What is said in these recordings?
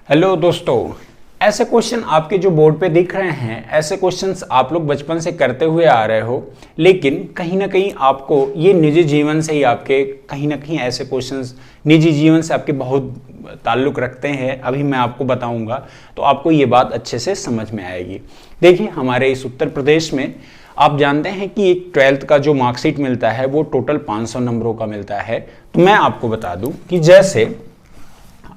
Hello दोस्तों, ऐसे question आपके जो बोर्ड पे दिख रहे हैं, ऐसे क्वेश्चंस आप लोग बचपन से करते हुए आ रहे हो, लेकिन कहीं ना कहीं आपको ये निजी जीवन से ही आपके कहीं ना कहीं ऐसे क्वेश्चंस निजी जीवन से आपके बहुत ताल्लुक रखते हैं। अभी मैं आपको बताऊंगा तो आपको ये बात अच्छे से समझ में आएगी। देखिए, हमारे इस उत्तर प्रदेश में आप जानते हैं कि एक 12th का जो मार्कशीट मिलता है वो टोटल 500 नंबरों का मिलता है। तो मैं आपको बता दूं कि जैसे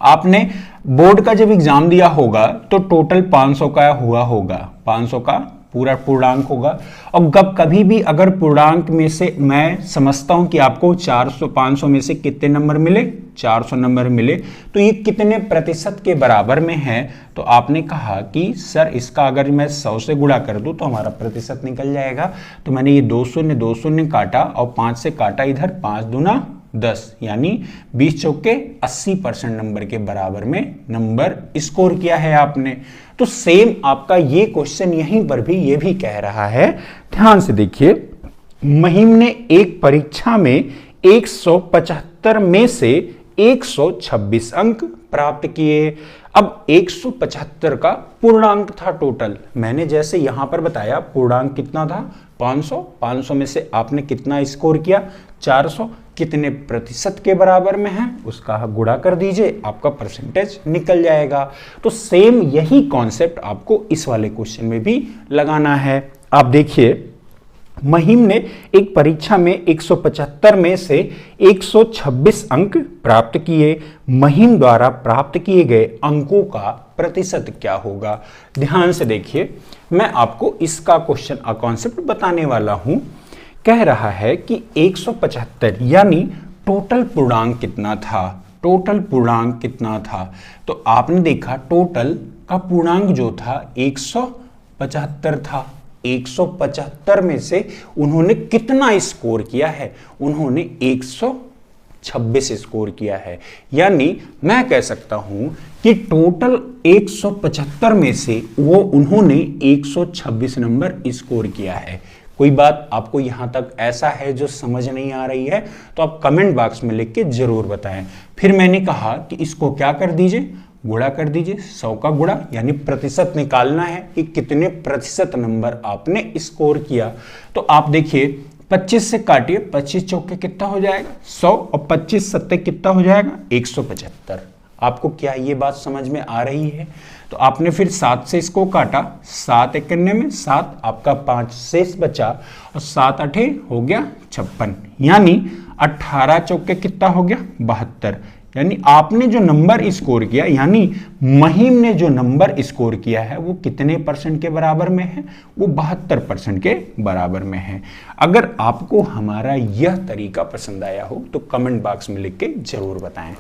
आपने बोर्ड का जब एग्जाम दिया होगा तो टोटल 500 का हुआ होगा, 500 का पूरा पूर्णांक होगा। और कभी भी अगर पूर्णांक में से मैं समझता हूं कि आपको 500 में से कितने नंबर मिले, 400 नंबर मिले, तो ये कितने प्रतिशत के बराबर में है। तो आपने कहा कि सर इसका अगर मैं 100 से गुणा कर दूं तो हमारा प्रतिशत निकल जाएगा। तो मैंने ये 200 काटा और 5 से काटा इधर, 5 दूना 10, यानी 20 चौके 80% नंबर के बराबर में नंबर स्कोर किया है आपने। तो सेम आपका ये क्वेश्चन यहीं पर भी ये भी कह रहा है, ध्यान से देखिए। महिम ने एक परीक्षा में 175 में से 126 अंक प्राप्त किए। अब 175 का पूर्णांक था टोटल, मैंने जैसे यहां पर बताया पूर्णांक कितना था 500 में से आपने कितना स्कोर किया 400, कितने प्रतिशत के बराबर में है उसका गुणा कर दीजिए, आपका परसेंटेज निकल जाएगा। तो सेम यही कॉन्सेप्ट आपको इस वाले क्वेश्चन में भी लगाना है। आप देखिए, महिम ने एक परीक्षा में 175 में से 126 अंक प्राप्त किए। महिम द्वारा प्राप्त किए गए अंकों का प्रतिशत क्या होगा। ध्यान से देखिए, मैं आपको इसका क्वेश्चन कॉन्सेप्ट बताने वाला हूं। कह रहा है कि 175 यानी टोटल पूर्णांक कितना था, टोटल पूर्णांक कितना था। तो आपने देखा टोटल का पूर्णांक जो था 175 था। 175 में से उन्होंने कितना स्कोर किया है, उन्होंने 126 स्कोर किया है। यानी मैं कह सकता हूं कि टोटल 175 में से वो उन्होंने 126 नंबर स्कोर किया है। कोई बात आपको यहां तक ऐसा है जो समझ नहीं आ रही है तो आप कमेंट बॉक्स में लिख के जरूर बताएं। फिर मैंने कहा कि इसको क्या कर दीजिए, गुणा कर दीजिए, 100 का गुणा, यानी प्रतिशत निकालना है कि कितने प्रतिशत नंबर आपने स्कोर किया। तो आप देखिए 25 से काटिए, 25 चौके कितना हो जाएगा 100 और 25 सत्ते कितना हो जाएगा 175। आपको क्या ये बात समझ में आ रही है। तो आपने फिर 7 से इसको काटा, 7 इक्यानवे में 7, आपका 5 शेष बचा और 7 8 हो गया 56, यानी 18 चौके कितना हो गया 72। यानी आपने जो नंबर स्कोर किया, यानी महिम ने जो नंबर स्कोर किया है वो कितने परसेंट के बराबर में है, वो 72% के बराबर में है। अगर आपको हमारा यह तरीका पसंद आया हो तो कमेंट बॉक्स में लिख के जरूर बताएं।